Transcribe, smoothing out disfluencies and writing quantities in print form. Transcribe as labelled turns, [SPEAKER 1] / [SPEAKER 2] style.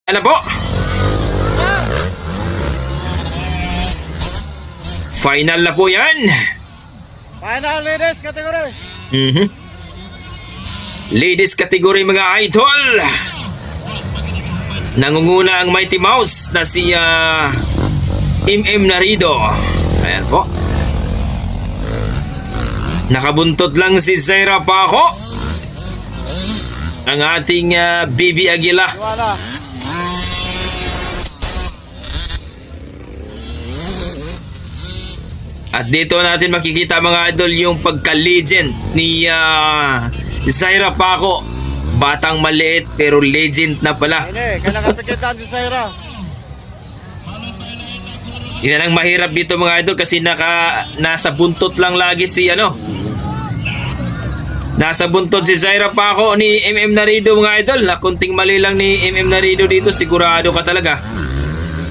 [SPEAKER 1] Ano po? Final na po yan.
[SPEAKER 2] Final ladies category.
[SPEAKER 1] Ladies category mga idol. Nangunguna ang Mighty Mouse na si MM Narido. Ayan po. Nakabuntot lang si Zaira Paco. Ang ating Bibi Aguila.
[SPEAKER 2] Wala.
[SPEAKER 1] At dito natin makikita mga idol yung pagka-legend ni Zaira Paco. Batang maliit pero legend na pala.
[SPEAKER 2] Ini, kailangan pikitan si Zaira.
[SPEAKER 1] Yan ang mahirap dito mga idol kasi nasa buntot lang lagi si Nasa buntot si Zaira Paco ni MM Narido mga idol. Na kunting mali lang ni MM Narido dito sigurado ka talaga